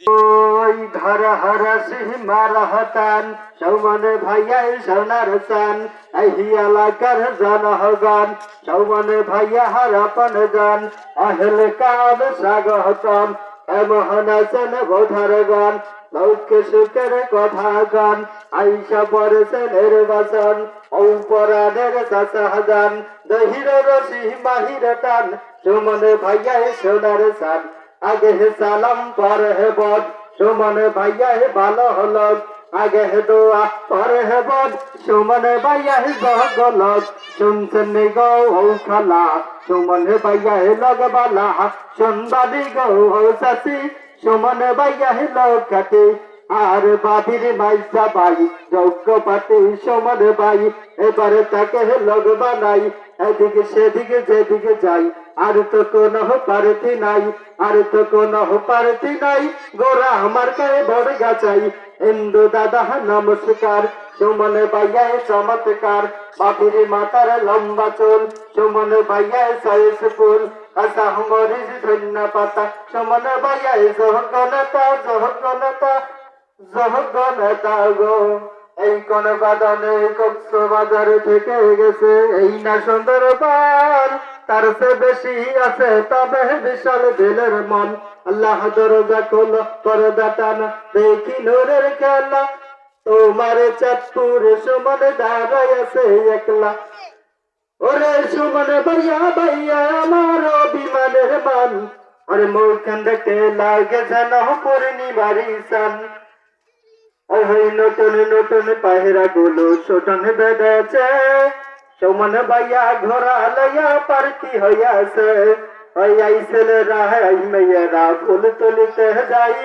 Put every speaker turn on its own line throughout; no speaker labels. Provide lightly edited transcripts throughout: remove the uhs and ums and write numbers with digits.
ওই ধরা হরা সিংহ মারা হতান সৌমনে ভাইয়াই সোনার চান এলাকার জনগণ সৌমনে ভাইয়া হারাপন গান আহল কাব স্বাগতম এমন আছেন বোধার গান লৌকে সুখের কথা গান আইসা পড়েছে নির্বাচন ঔপরাণের চাষাগান দহির রসি মাহির টান সুমনে ভাইয়াই সোনার চান আগে হে সালাম পরে হে বদ সুমন ভাইয়া হে ভালো হলো আগে হে দোয়া পরে হে বদ সুমন ভাইয়া হে গলত শুনছেন গো ও খালা সুমন ভাইয়া হে লগবালা শুনবানি গো ও চাষি সুমন ভাইয়া হে লকাতে আর বাবির মাইসা ভাই যজ্ঞপাতি সুমন ভাই এবারে তাকে হে লগবা নাই এদিকে সেদিকে যেদিকে যাই আর তো কোনো পারতি নাই আর তো কোনো পারতি নাই গোরা আমার গায়ে বড় গাছাই ইন্দু দাদা নমস্কার সুমন ভাইয়া চমৎকার বাবির মাতার লম্বা চুল সুমন ভাইয়া সাইজ ফুল আশা মরিচ ধন্য পাতা সুমন ভাইয়া জহগনতা জহগনতা জহগনতা গো এই কোন বাদনে কক্সবাজার থেকে গেছে এই না সুন্দরবন তার সে বেশি আছে তবে বিশাল দিলের মন আল্লাহ দরজা খোলো পর্দা টানা দেখি নূরের খেলা তোমার চাঁদপুর সুমন দাঁড়ায় আছে একলা ওরে সুমন ভাইয়া ভাইয়া আমার বিমানের মান আরে মুখখান দেখতে লাগে যেন পূর্ণিমার সান ওই নতুন নতুন পায়রা গুলো ছোটন বেঁধেছে সুমন ভাইয়া ঘোরা লইয়া পার্টি হইয়াছে ওই আই ছেলেরা এই মেয়েরা ফুল তুলিতে যাই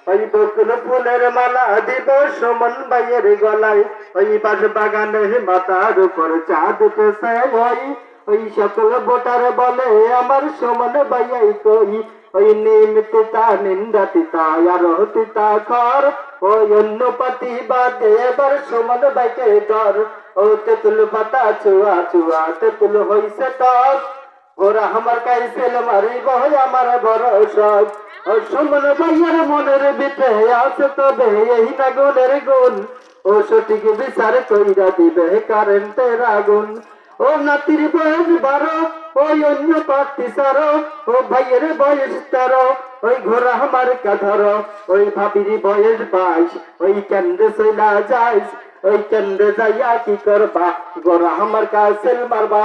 ওই বকুল ফুলের মালা দিব সুমন ভাইয়ের গলায় ওই পাশ বাগানে মাথার উপর চাঁদ উঠেছে ওই সকল ভোটার বলে আমার সুমন ভাইয়াই কই ওই নিমতিতা নিন্দাতিতা আর তিতা খর ওই অন্য পাতি বাদে এবার সুমন ভাইকে ডর ও তেতুল পাতা চুয়া চুয়া তেতুল হইছে টক ওরা আমার কাইছিল মারিব আমার বড় শখ ও সুমন ভাইয়ার মনের ভিতরে আছে তবে এই না গুণের গুণ ও সঠিক বিচার কইরা দিবে কারেন্টের আগুন ও নাতির বয়স 12 ওই অন্য পাতি সারো ও ভাইয়ের বয়স 13 ওই ঘোড়া আমার কাঁধর ওই ভাবির বয়স 22 ওই কেন্দ্রে চইলা যাইস ওই কেন্দ্রে যাইয়া কি করবা গোরা আমার কাছে মারবা